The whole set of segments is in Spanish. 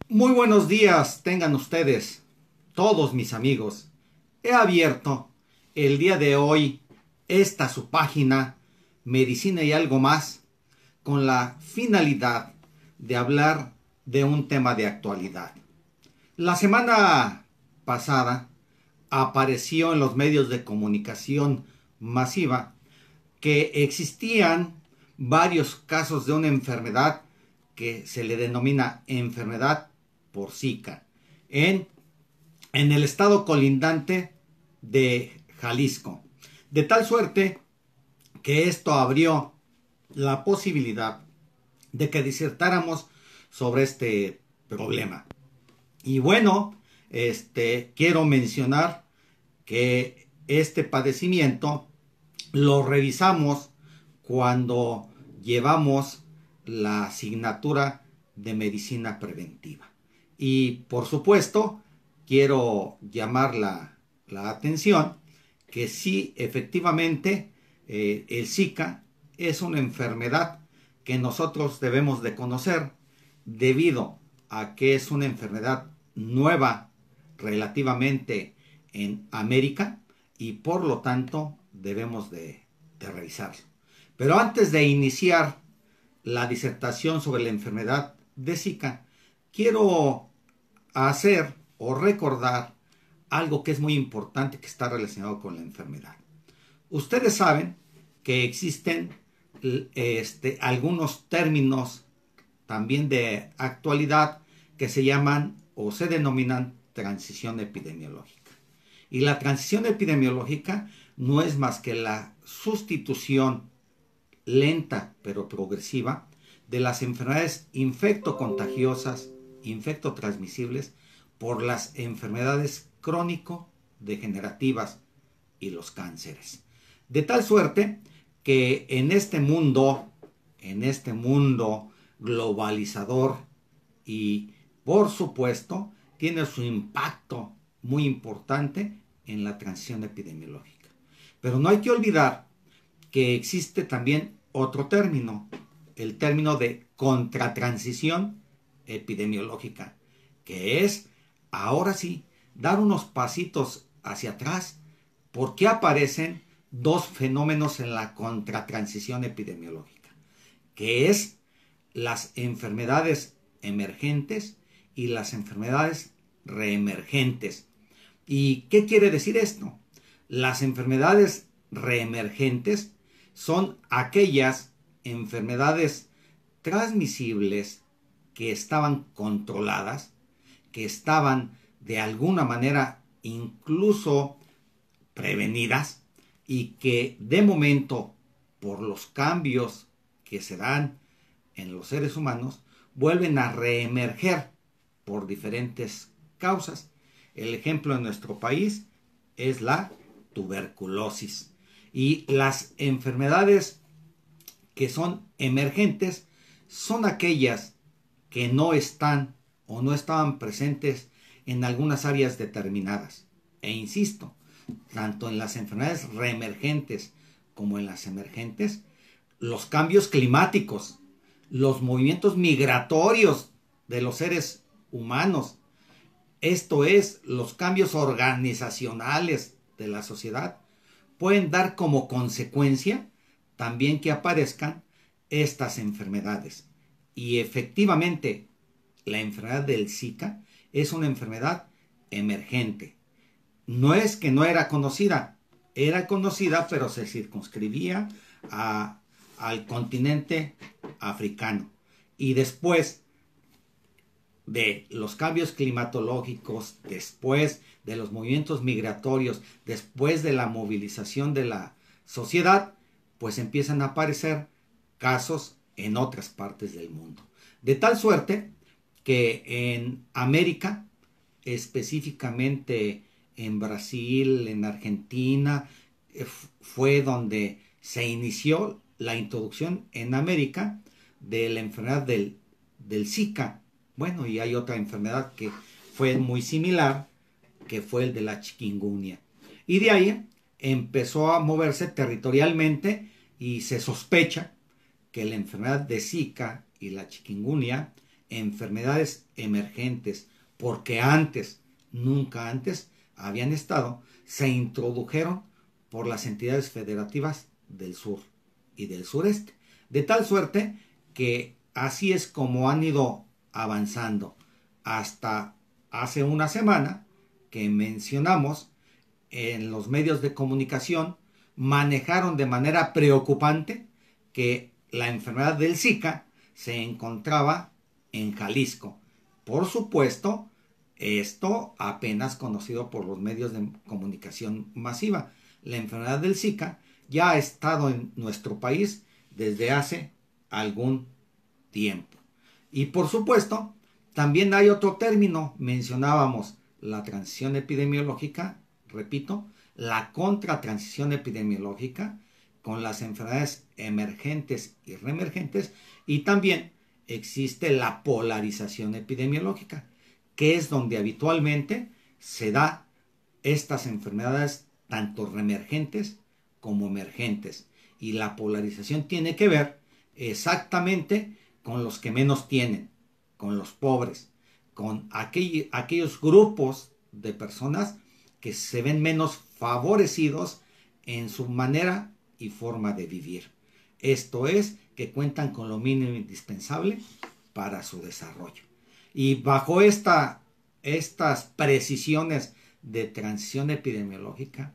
Muy buenos días tengan ustedes, todos mis amigos. He abierto el día de hoy esta su página, Medicina y algo más, con la finalidad de hablar de un tema de actualidad. La semana pasada apareció en los medios de comunicación masiva que existían varios casos de una enfermedad que se le denomina enfermedad por Zika en el estado colindante de Jalisco. De tal suerte que esto abrió la posibilidad de que disertáramos sobre este problema. Y bueno, quiero mencionar que este padecimiento lo revisamos cuando llevamos la asignatura de medicina preventiva. Y por supuesto, quiero llamar la atención que sí, efectivamente, el Zika es una enfermedad que nosotros debemos de conocer debido a que es una enfermedad nueva relativamente en América y por lo tanto debemos de revisarlo. Pero antes de iniciar la disertación sobre la enfermedad de Zika, quiero hacer o recordar algo que es muy importante que está relacionado con la enfermedad. Ustedes saben que existen algunos términos también de actualidad que se llaman o se denominan transición epidemiológica. Y la transición epidemiológica no es más que la sustitución lenta pero progresiva de las enfermedades infectocontagiosas, infectotransmisibles, por las enfermedades crónico-degenerativas y los cánceres. De tal suerte que en este mundo globalizador y por supuesto tiene su impacto muy importante en la transición epidemiológica. Pero no hay que olvidar que existe también otro término, el término de contratransición epidemiológica, que es, ahora sí, dar unos pasitos hacia atrás, porque aparecen dos fenómenos en la contratransición epidemiológica, que es las enfermedades emergentes y las enfermedades reemergentes. ¿Y qué quiere decir esto? Las enfermedades reemergentes son aquellas enfermedades transmisibles que estaban controladas, que estaban de alguna manera incluso prevenidas y que de momento, por los cambios que se dan en los seres humanos, vuelven a reemerger por diferentes causas. El ejemplo en nuestro país es la tuberculosis. Y las enfermedades que son emergentes son aquellas que no están o no estaban presentes en algunas áreas determinadas. E insisto, tanto en las enfermedades reemergentes como en las emergentes, los cambios climáticos, los movimientos migratorios de los seres humanos, esto es, los cambios organizacionales de la sociedad, pueden dar como consecuencia también que aparezcan estas enfermedades. Y efectivamente, la enfermedad del Zika es una enfermedad emergente. No es que no era conocida, pero se circunscribía al continente africano. Y después de los cambios climatológicos, después de los movimientos migratorios, después de la movilización de la sociedad, pues empiezan a aparecer casos en otras partes del mundo. De tal suerte que en América, específicamente en Brasil, en Argentina, fue donde se inició la introducción en América de la enfermedad del Zika. Bueno, y hay otra enfermedad que fue muy similar, que fue el de la chikungunya. Y de ahí empezó a moverse territorialmente y se sospecha que la enfermedad de Zika y la chikungunya enfermedades emergentes, porque antes, nunca antes, habían estado, se introdujeron por las entidades federativas del sur y del sureste. De tal suerte que así es como han ido avanzando hasta hace una semana que mencionamos en los medios de comunicación manejaron de manera preocupante que la enfermedad del Zika se encontraba en Jalisco. Por supuesto, esto apenas conocido por los medios de comunicación masiva. La enfermedad del Zika ya ha estado en nuestro país desde hace algún tiempo. Y por supuesto, también hay otro término, mencionábamos la transición epidemiológica, repito, la contratransición epidemiológica con las enfermedades emergentes y reemergentes, y también existe la polarización epidemiológica, que es donde habitualmente se da estas enfermedades tanto reemergentes como emergentes. Y la polarización tiene que ver exactamente con los que menos tienen, con los pobres, con aquellos grupos de personas que se ven menos favorecidos en su manera y forma de vivir. Esto es, que cuentan con lo mínimo indispensable para su desarrollo. Y bajo estas precisiones de transición epidemiológica,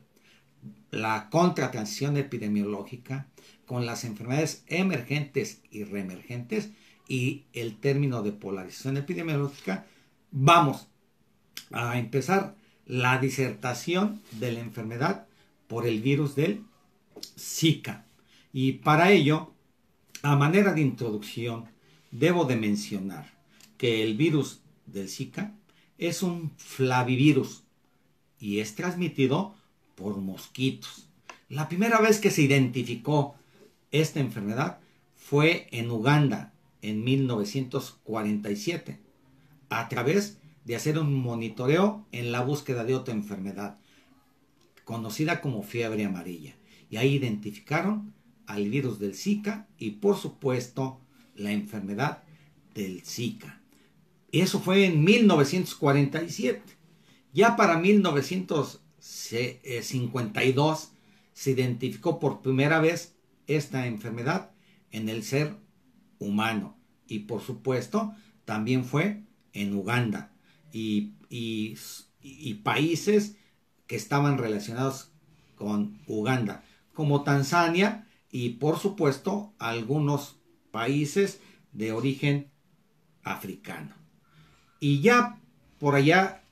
la contratransición epidemiológica, con las enfermedades emergentes y reemergentes y el término de polarización epidemiológica, vamos a empezar la disertación de la enfermedad por el virus del Zika. Y para ello, a manera de introducción, debo de mencionar que el virus del Zika es un flavivirus y es transmitido por mosquitos. La primera vez que se identificó esta enfermedad fue en Uganda en 1947 a través de hacer un monitoreo en la búsqueda de otra enfermedad conocida como fiebre amarilla, y ahí identificaron al virus del Zika y por supuesto la enfermedad del Zika. Y eso fue en 1947. Ya para 1952 se identificó por primera vez esta enfermedad en el ser humano, y por supuesto también fue en Uganda y países que estaban relacionados con Uganda, como Tanzania y por supuesto algunos países de origen africano. Y ya por allá,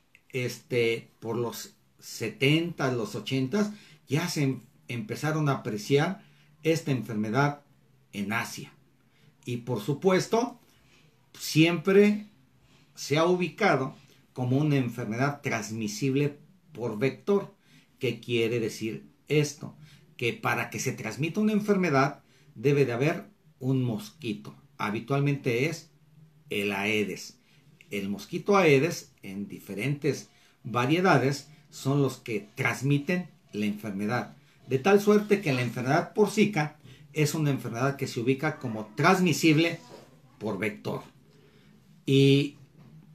por los 70, los 80, ya se empezaron a apreciar esta enfermedad en Asia. Y por supuesto, siempre se ha ubicado como una enfermedad transmisible por vector. ¿Qué quiere decir esto? Que para que se transmita una enfermedad debe de haber un mosquito. Habitualmente es el Aedes. El mosquito Aedes, en diferentes variedades, son los que transmiten la enfermedad. De tal suerte que la enfermedad por Zika es una enfermedad que se ubica como transmisible por vector. Y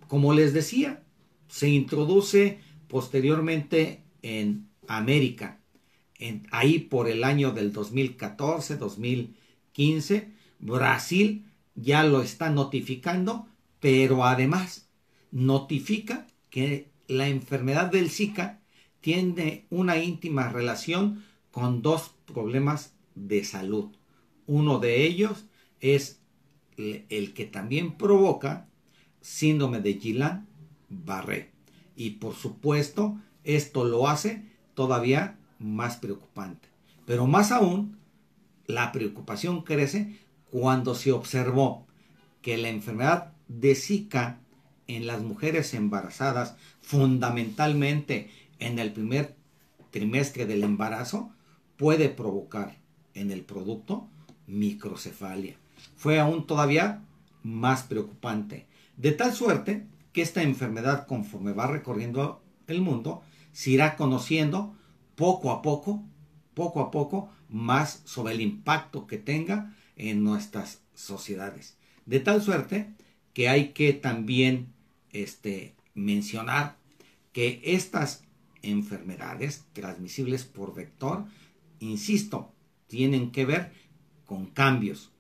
como les decía, se introduce posteriormente en América. Ahí por el año del 2014, 2015, Brasil ya lo está notificando, pero además notifica que la enfermedad del Zika tiene una íntima relación con dos problemas de salud. Uno de ellos es el que también provoca síndrome de Guillain-Barré. Y por supuesto, esto lo hace todavía más preocupante. Pero más aún, la preocupación crece cuando se observó que la enfermedad de Zika en las mujeres embarazadas, fundamentalmente en el primer trimestre del embarazo, puede provocar en el producto microcefalia. Fue aún todavía más preocupante. De tal suerte que esta enfermedad, conforme va recorriendo el mundo, se irá conociendo poco a poco, más sobre el impacto que tenga en nuestras sociedades. De tal suerte que hay que también mencionar que estas enfermedades transmisibles por vector, insisto, tienen que ver con cambios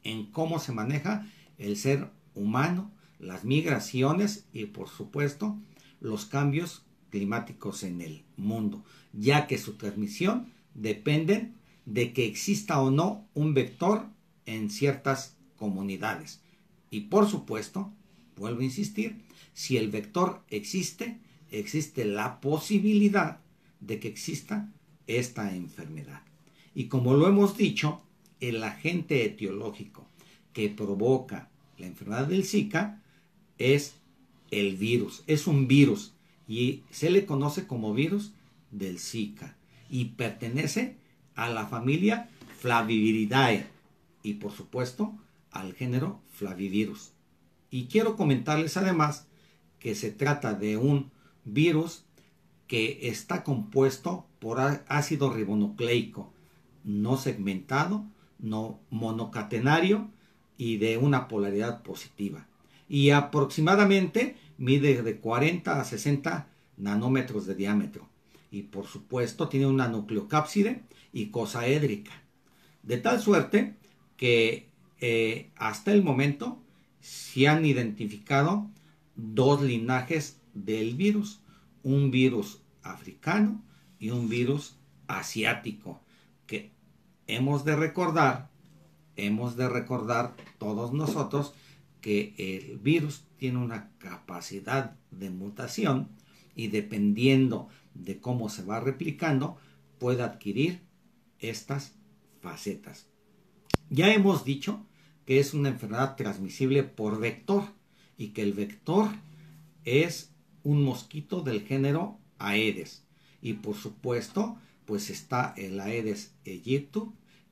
en cómo se maneja el ser humano, las migraciones y por supuesto los cambios climáticos en el mundo, ya que su transmisión depende de que exista o no un vector en ciertas comunidades. Y por supuesto, vuelvo a insistir, si el vector existe, existe la posibilidad de que exista esta enfermedad. Y como lo hemos dicho, el agente etiológico que provoca la enfermedad del Zika es el virus, es un virus y se le conoce como virus del Zika y pertenece a la familia Flaviviridae y por supuesto al género Flavivirus. Y quiero comentarles además que se trata de un virus que está compuesto por ácido ribonucleico no segmentado, no monocatenario y de una polaridad positiva. Y aproximadamente mide de 40 a 60 nanómetros de diámetro. Y por supuesto tiene una nucleocápside y cosaédrica. De tal suerte que hasta el momento se han identificado dos linajes del virus. Un virus africano y un virus asiático. Que hemos de recordar todos nosotros que el virus tiene una capacidad de mutación y dependiendo de cómo se va replicando puede adquirir estas facetas. Ya hemos dicho que es una enfermedad transmisible por vector y que el vector es un mosquito del género Aedes y por supuesto pues está el Aedes aegypti,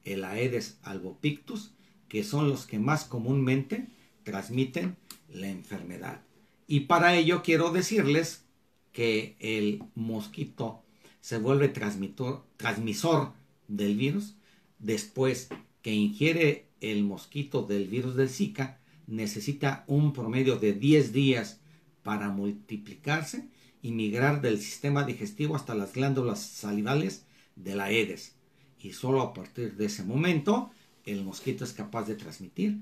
el Aedes albopictus, que son los que más comúnmente transmiten la enfermedad. Y para ello quiero decirles que el mosquito se vuelve transmisor del virus después que ingiere el mosquito del virus del Zika, necesita un promedio de 10 días para multiplicarse y migrar del sistema digestivo hasta las glándulas salivales de la Aedes. Y solo a partir de ese momento el mosquito es capaz de transmitir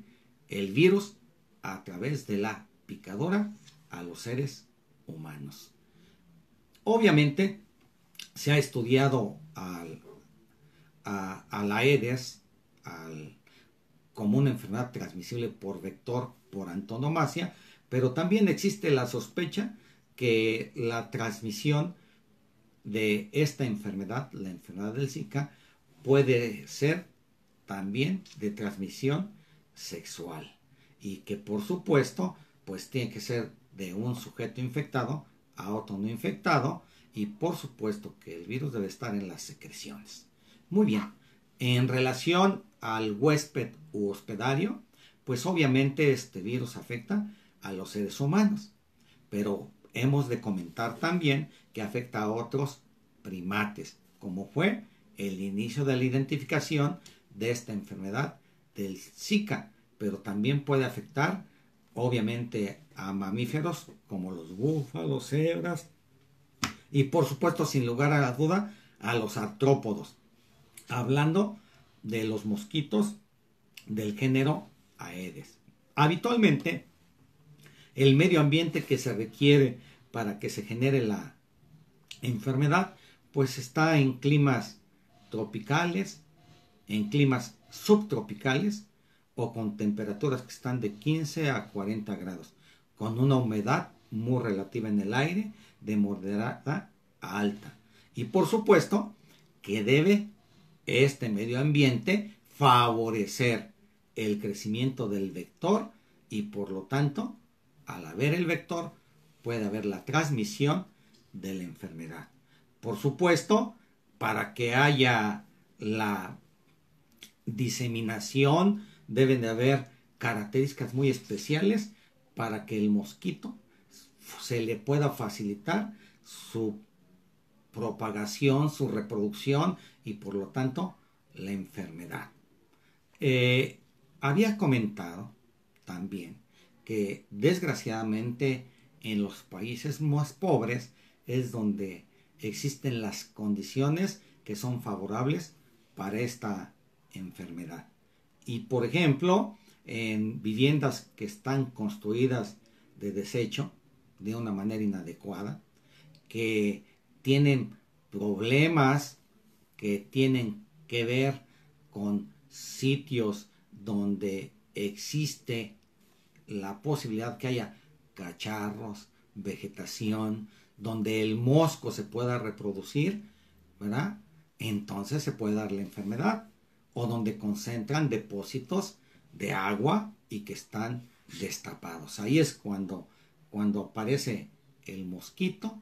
el virus a través de la picadura a los seres humanos. Obviamente se ha estudiado a la Aedes como una enfermedad transmisible por vector por antonomasia, pero también existe la sospecha que la transmisión de esta enfermedad, la enfermedad del Zika, puede ser también de transmisión sexual y que por supuesto pues tiene que ser de un sujeto infectado a otro no infectado y por supuesto que el virus debe estar en las secreciones. Muy bien, en relación al huésped u hospedario, pues obviamente este virus afecta a los seres humanos, pero hemos de comentar también que afecta a otros primates, como fue el inicio de la identificación de esta enfermedad del Zika, pero también puede afectar obviamente a mamíferos como los búfalos, cebras y por supuesto sin lugar a la duda a los artrópodos, hablando de los mosquitos del género Aedes. Habitualmente el medio ambiente que se requiere para que se genere la enfermedad pues está en climas tropicales, en climas subtropicales o con temperaturas que están de 15 a 40 grados, con una humedad muy relativa en el aire de moderada a alta. Y por supuesto que debe este medio ambiente favorecer el crecimiento del vector y por lo tanto, al haber el vector, puede haber la transmisión de la enfermedad. Por supuesto, para que haya la diseminación deben de haber características muy especiales para que el mosquito se le pueda facilitar su propagación, su reproducción y por lo tanto la enfermedad. Había comentado también que desgraciadamente en los países más pobres es donde existen las condiciones que son favorables para esta enfermedad. Y por ejemplo, en viviendas que están construidas de desecho de una manera inadecuada, que tienen problemas que tienen que ver con sitios donde existe la posibilidad que haya cacharros, vegetación, donde el mosco se pueda reproducir, ¿verdad? Entonces se puede dar la enfermedad. O donde concentran depósitos de agua y que están destapados. Ahí es cuando aparece el mosquito,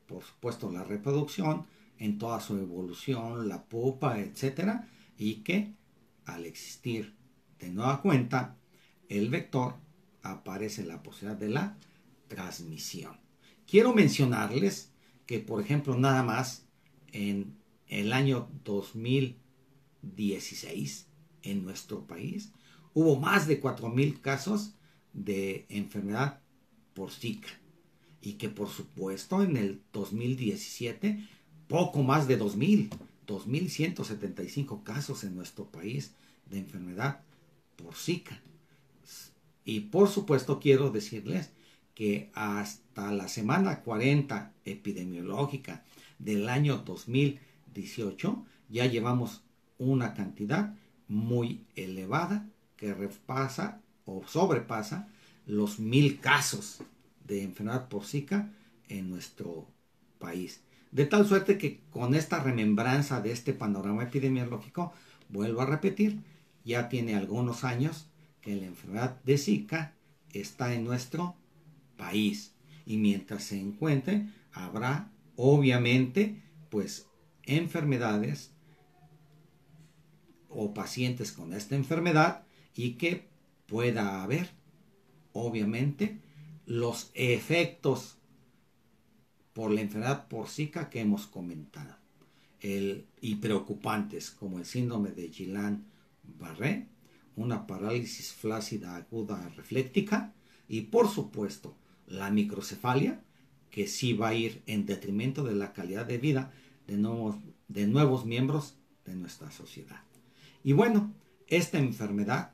por supuesto la reproducción en toda su evolución, la pupa, etcétera, y que al existir de nueva cuenta el vector, aparece la posibilidad de la transmisión. Quiero mencionarles que, por ejemplo, nada más en el año 2016 en nuestro país hubo más de 4,000 casos de enfermedad por Zika, y que por supuesto en el 2017 poco más de 2,175 casos en nuestro país de enfermedad por Zika. Y por supuesto quiero decirles que hasta la semana 40 epidemiológica del año 2018 ya llevamos una cantidad muy elevada que repasa o sobrepasa los 1,000 casos de enfermedad por Zika en nuestro país. De tal suerte que con esta remembranza de este panorama epidemiológico, vuelvo a repetir, ya tiene algunos años que la enfermedad de Zika está en nuestro país. Y mientras se encuentre, habrá obviamente pues enfermedades o pacientes con esta enfermedad, y que pueda haber obviamente los efectos por la enfermedad por Zika que hemos comentado y preocupantes, como el síndrome de Guillain-Barré, una parálisis flácida aguda refléctica, y por supuesto la microcefalia, que sí va a ir en detrimento de la calidad de vida de nuevos miembros de nuestra sociedad. Y bueno, esta enfermedad,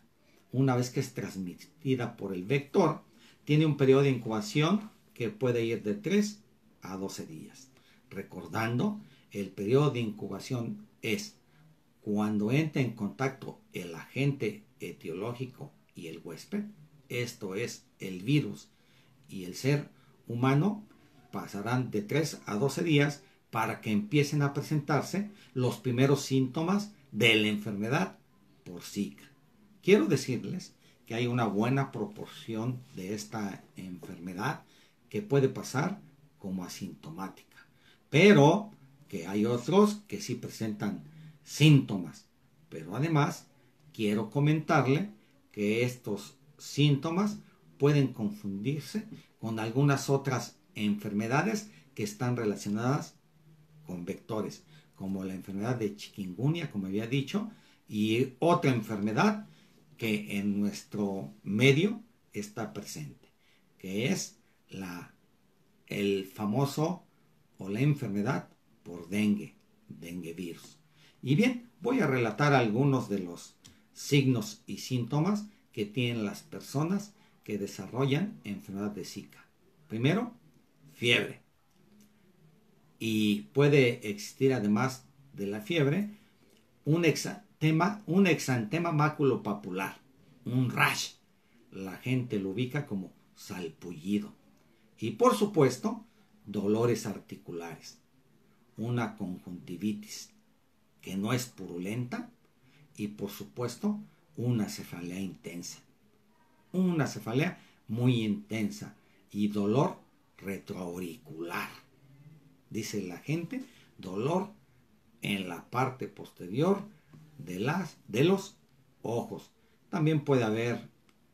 una vez que es transmitida por el vector, tiene un periodo de incubación que puede ir de 3 a 12 días. Recordando, el periodo de incubación es cuando entra en contacto el agente etiológico y el huésped, esto es el virus y el ser humano, pasarán de 3 a 12 días para que empiecen a presentarse los primeros síntomas de la enfermedad por Zika. Quiero decirles que hay una buena proporción de esta enfermedad que puede pasar como asintomática, pero que hay otros que sí presentan síntomas. Pero además quiero comentarle que estos síntomas pueden confundirse con algunas otras enfermedades que están relacionadas con vectores, como la enfermedad de chikungunya, como había dicho, y otra enfermedad que en nuestro medio está presente, que es el famoso o la enfermedad por dengue virus. Y bien, voy a relatar algunos de los signos y síntomas que tienen las personas que desarrollan enfermedad de Zika. Primero, fiebre. Y puede existir, además de la fiebre, un exantema maculopapular, un rash. La gente lo ubica como salpullido. Y por supuesto, dolores articulares, una conjuntivitis que no es purulenta, y por supuesto una cefalea intensa. Una cefalea muy intensa y dolor retroauricular. Dice la gente, dolor en la parte posterior de los ojos. También puede haber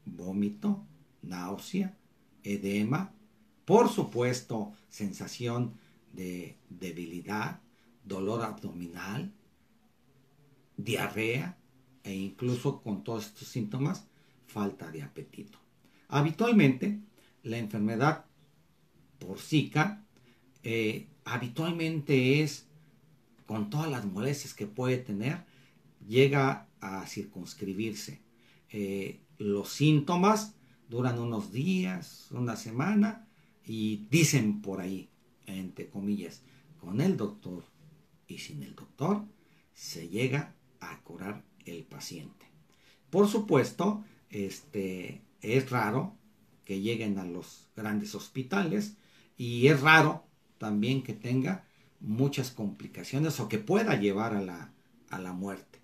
vómito, náusea, edema, por supuesto sensación de debilidad, dolor abdominal, diarrea, e incluso con todos estos síntomas, falta de apetito. Habitualmente, la enfermedad por Zika habitualmente es, con todas las molestias que puede tener, llega a circunscribirse. Los síntomas duran unos días, una semana, y dicen por ahí, entre comillas, con el doctor y sin el doctor, se llega a curar el paciente. Por supuesto, es raro que lleguen a los grandes hospitales y es raro también que tenga muchas complicaciones o que pueda llevar a la muerte.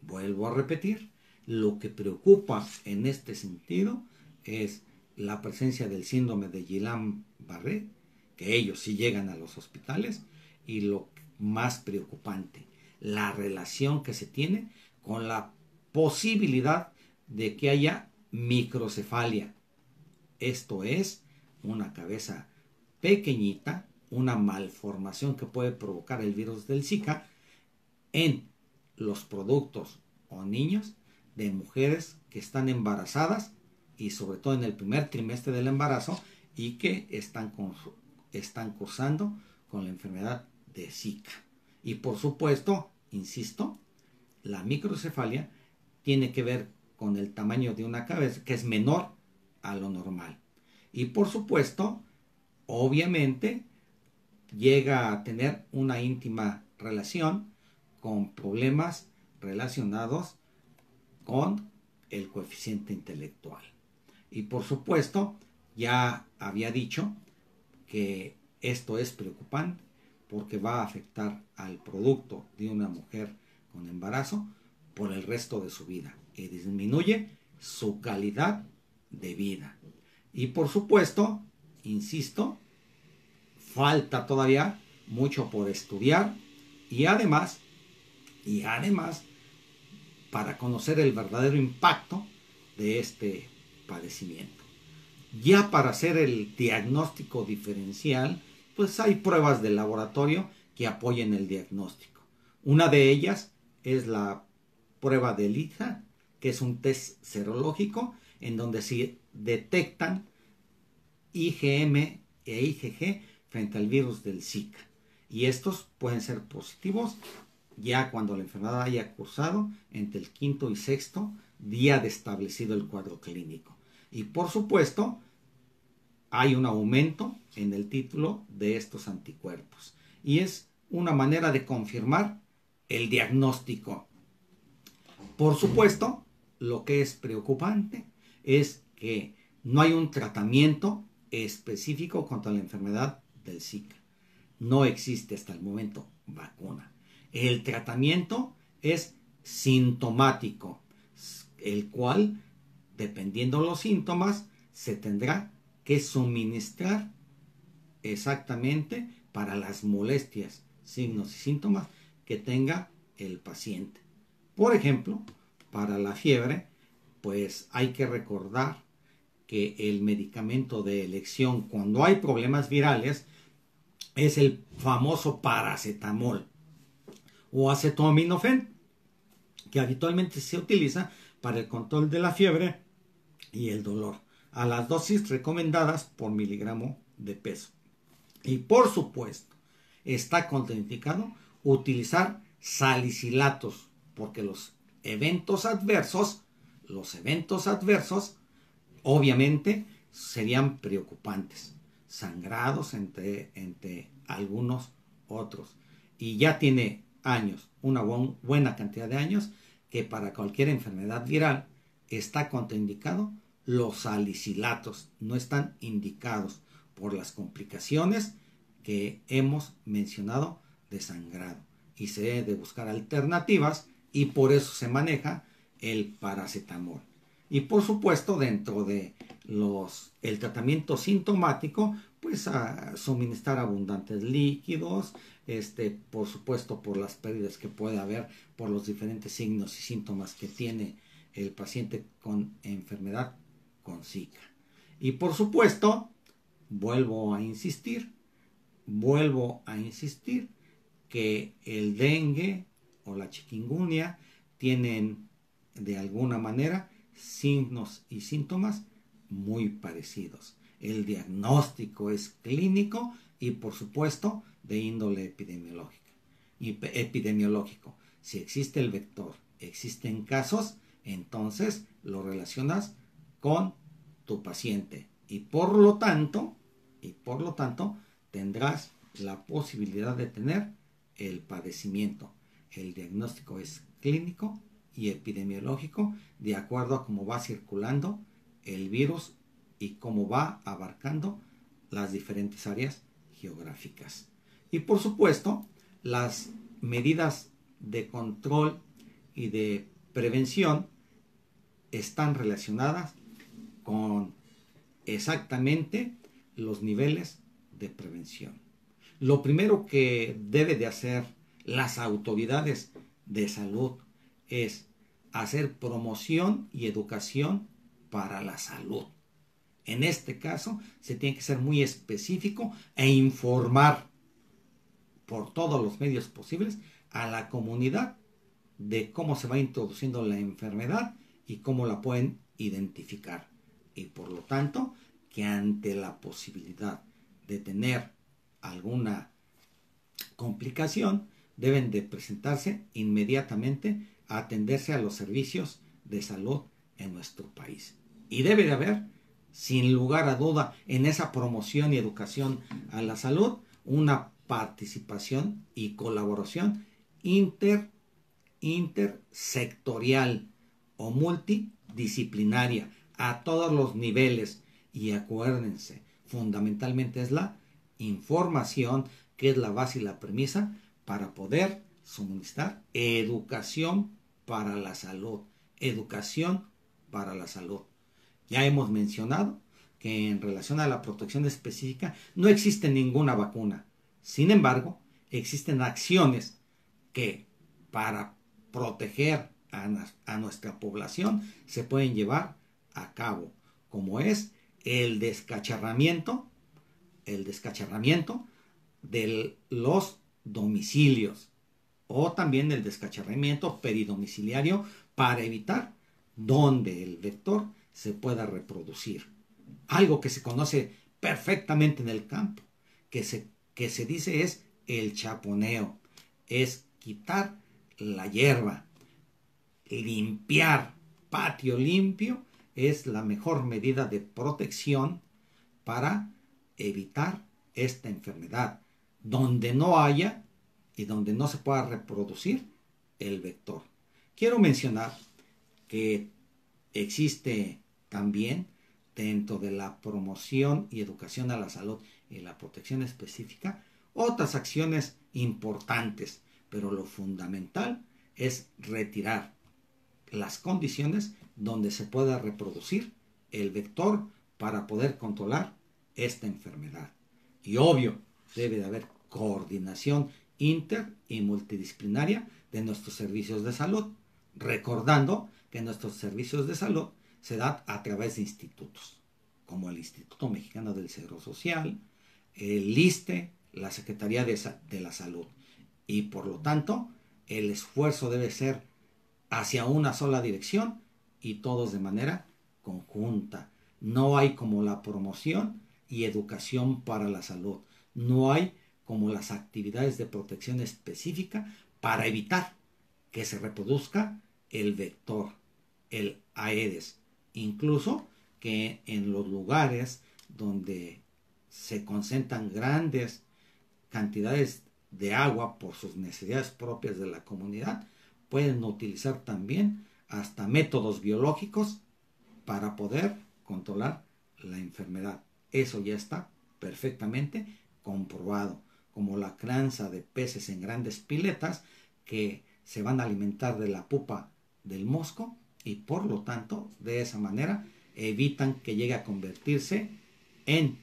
Vuelvo a repetir, lo que preocupa en este sentido es la presencia del síndrome de Guillain-Barré, que ellos sí llegan a los hospitales, y lo más preocupante, la relación que se tiene con la posibilidad de que haya microcefalia. Esto es una cabeza pequeñita, una malformación que puede provocar el virus del Zika en los productos o niños de mujeres que están embarazadas y sobre todo en el primer trimestre del embarazo y que están cursando con la enfermedad de Zika. Y por supuesto, insisto, la microcefalia tiene que ver con el tamaño de una cabeza que es menor a lo normal. Y por supuesto, obviamente, llega a tener una íntima relación con problemas relacionados con el coeficiente intelectual. Y por supuesto, ya había dicho que esto es preocupante porque va a afectar al producto de una mujer con embarazo por el resto de su vida y disminuye su calidad de vida. Y por supuesto, insisto, falta todavía mucho por estudiar y además, para conocer el verdadero impacto de este padecimiento. Ya para hacer el diagnóstico diferencial, pues hay pruebas de laboratorio que apoyen el diagnóstico. Una de ellas es la prueba de ELISA, que es un test serológico en donde se detectan IgM e IgG frente al virus del Zika. Y estos pueden ser positivos ya cuando la enfermedad haya cursado entre el quinto y sexto día de establecido el cuadro clínico. Y por supuesto, hay un aumento en el título de estos anticuerpos. Y es una manera de confirmar el diagnóstico. Por supuesto, lo que es preocupante es que no hay un tratamiento específico contra la enfermedad del Zika. No existe hasta el momento vacuna. El tratamiento es sintomático, el cual, dependiendo de los síntomas, se tendrá que suministrar exactamente para las molestias, signos y síntomas que tenga el paciente. Por ejemplo, para la fiebre, pues hay que recordar que el medicamento de elección cuando hay problemas virales es el famoso paracetamol o acetaminofén, que habitualmente se utiliza para el control de la fiebre y el dolor, a las dosis recomendadas por miligramo de peso. Y por supuesto, está contraindicado utilizar salicilatos, porque los eventos adversos, obviamente serían preocupantes. Sangrados entre algunos otros. Y ya tiene años, una buena cantidad de años, que para cualquier enfermedad viral está contraindicado. Los salicilatos no están indicados por las complicaciones que hemos mencionado de sangrado. Y se debe de buscar alternativas y por eso se maneja el paracetamol. Y por supuesto, dentro de el tratamiento sintomático, pues a suministrar abundantes líquidos, por supuesto por las pérdidas que puede haber por los diferentes signos y síntomas que tiene el paciente con enfermedad con Zika. Y por supuesto, vuelvo a insistir que el dengue o la chikungunya tienen de alguna manera signos y síntomas muy parecidos. El diagnóstico es clínico y por supuesto de índole epidemiológico. Si existe el vector, existen casos, entonces lo relacionas con tu paciente y por lo tanto tendrás la posibilidad de tener el padecimiento. El diagnóstico es clínico y epidemiológico de acuerdo a cómo va circulando el virus y cómo va abarcando las diferentes áreas geográficas. Y por supuesto, las medidas de control y de prevención están relacionadas con exactamente los niveles de prevención. Lo primero que debe de hacer las autoridades de salud es hacer promoción y educación para la salud. En este caso, se tiene que ser muy específico e informar por todos los medios posibles a la comunidad de cómo se va introduciendo la enfermedad y cómo la pueden identificar. Y por lo tanto, que ante la posibilidad de tener alguna complicación, deben de presentarse inmediatamente a atenderse a los servicios de salud en nuestro país. Y debe de haber, sin lugar a duda, en esa promoción y educación a la salud, una participación y colaboración intersectorial o multidisciplinaria a todos los niveles. Y acuérdense, fundamentalmente es la información, que es la base y la premisa para poder suministrar educación para la salud. Educación para la salud. Ya hemos mencionado que en relación a la protección específica no existe ninguna vacuna. Sin embargo, existen acciones que para proteger a nuestra población se pueden llevar a cabo, como es el descacharramiento de los domicilios o también el descacharramiento peridomiciliario para evitar donde el vector se pueda reproducir. Algo que se conoce perfectamente en el campo, que se dice es el chaponeo, es quitar la hierba, limpiar, patio limpio es la mejor medida de protección para evitar esta enfermedad, donde no haya y donde no se pueda reproducir el vector. Quiero mencionar que existe también dentro de la promoción y educación a la salud y la protección específica otras acciones importantes, pero lo fundamental es retirar las condiciones donde se pueda reproducir el vector para poder controlar esta enfermedad. Y obvio, debe de haber coordinación inter y multidisciplinaria de nuestros servicios de salud, recordando que nuestros servicios de salud se dan a través de institutos, como el Instituto Mexicano del Seguro Social, el ISSSTE, la Secretaría de la Salud. Y por lo tanto, el esfuerzo debe ser hacia una sola dirección y todos de manera conjunta. No hay como la promoción y educación para la salud. No hay como las actividades de protección específica para evitar que se reproduzca el vector, el Aedes. Incluso que en los lugares donde se concentran grandes cantidades de agua por sus necesidades propias de la comunidad, pueden utilizar también hasta métodos biológicos para poder controlar la enfermedad. Eso ya está perfectamente comprobado, como la crianza de peces en grandes piletas que se van a alimentar de la pupa del mosco y por lo tanto de esa manera evitan que llegue a convertirse en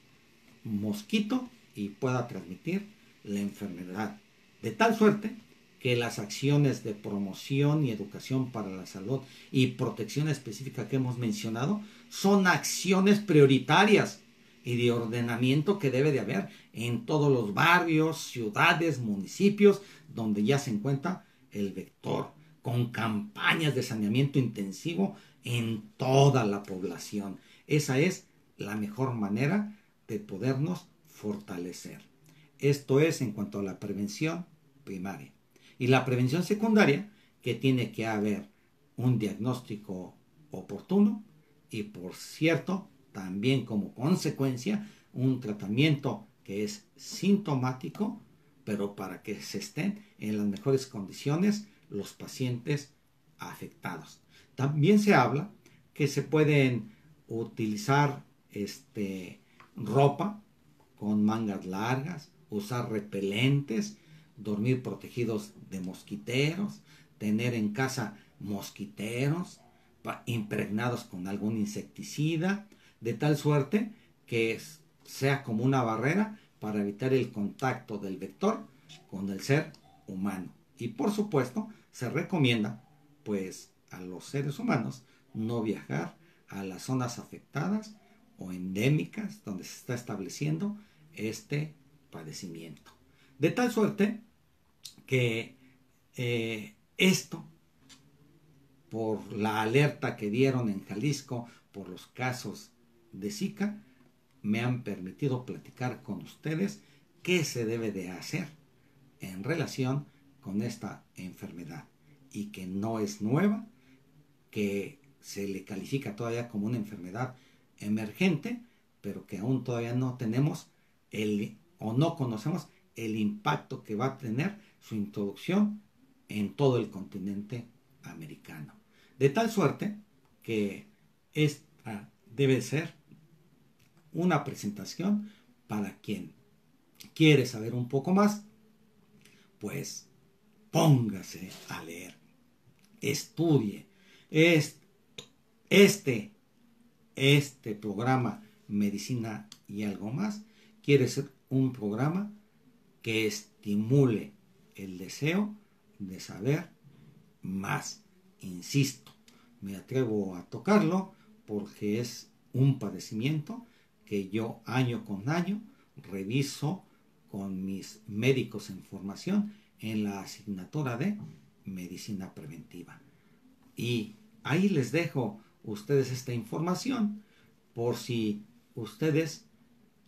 mosquito y pueda transmitir la enfermedad. De tal suerte que las acciones de promoción y educación para la salud y protección específica que hemos mencionado son acciones prioritarias y de ordenamiento que debe de haber en todos los barrios, ciudades, municipios donde ya se encuentra el vector, con campañas de saneamiento intensivo en toda la población. Esa es la mejor manera de podernos fortalecer. Esto es en cuanto a la prevención primaria. Y la prevención secundaria, que tiene que haber un diagnóstico oportuno y, por cierto, también como consecuencia, un tratamiento que es sintomático, pero para que se estén en las mejores condiciones los pacientes afectados. También se habla que se pueden utilizar ropa con mangas largas, usar repelentes, dormir protegidos de mosquiteros, tener en casa mosquiteros impregnados con algún insecticida, de tal suerte que sea como una barrera para evitar el contacto del vector con el ser humano. Y por supuesto, se recomienda pues a los seres humanos no viajar a las zonas afectadas o endémicas donde se está estableciendo este padecimiento. De tal suerte que esto, por la alerta que dieron en Jalisco por los casos de Zika, me han permitido platicar con ustedes qué se debe de hacer en relación con esta enfermedad, y que no es nueva, que se le califica todavía como una enfermedad emergente, pero que aún todavía no tenemos o no conocemos el impacto que va a tener su introducción en todo el continente americano. De tal suerte que esta debe ser una presentación para quien quiere saber un poco más, pues póngase a leer, estudie. Este programa Medicina y algo más quiere ser un programa que estimule el deseo de saber más. Insisto, me atrevo a tocarlo porque es un padecimiento que yo año con año reviso con mis médicos en formación en la asignatura de medicina preventiva. Y ahí les dejo ustedes esta información por si ustedes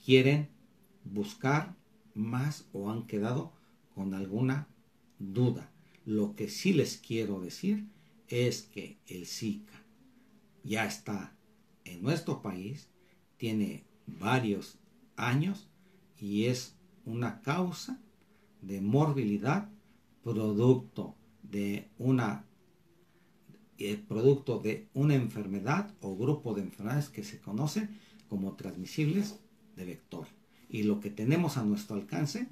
quieren buscar más o han quedado con alguna duda. Lo que sí les quiero decir es que el Zika ya está en nuestro país, tiene varios años y es una causa de morbilidad producto de una enfermedad o grupo de enfermedades que se conoce como transmisibles de vector. Y lo que tenemos a nuestro alcance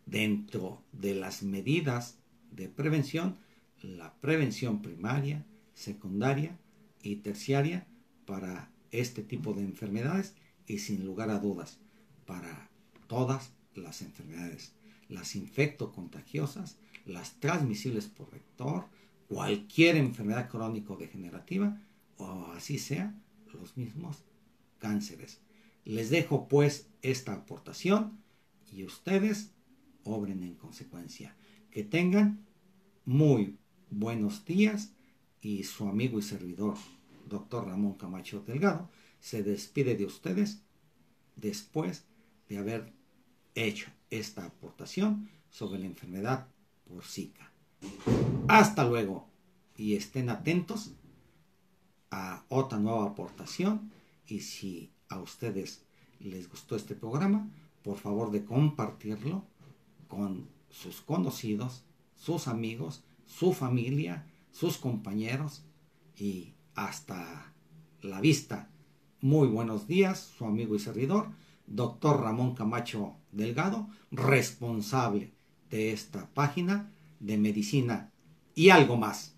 dentro de las medidas de prevención, la prevención primaria, secundaria y terciaria para este tipo de enfermedades, y sin lugar a dudas para todas las enfermedades, las infectocontagiosas, las transmisibles por vector, cualquier enfermedad crónico-degenerativa o así sea, los mismos cánceres. Les dejo pues esta aportación y ustedes obren en consecuencia. Que tengan muy buenos días, y su amigo y servidor, Dr. Ramón Camacho Delgado, se despide de ustedes después de haber hecho esta aportación sobre la enfermedad por Zika. Hasta luego y estén atentos a otra nueva aportación, y si a ustedes les gustó este programa, por favor de compartirlo con sus conocidos, sus amigos, su familia, sus compañeros, y hasta la vista. Muy buenos días, su amigo y servidor, Dr. Ramón Camacho Delgado, responsable de esta página de medicina y algo más.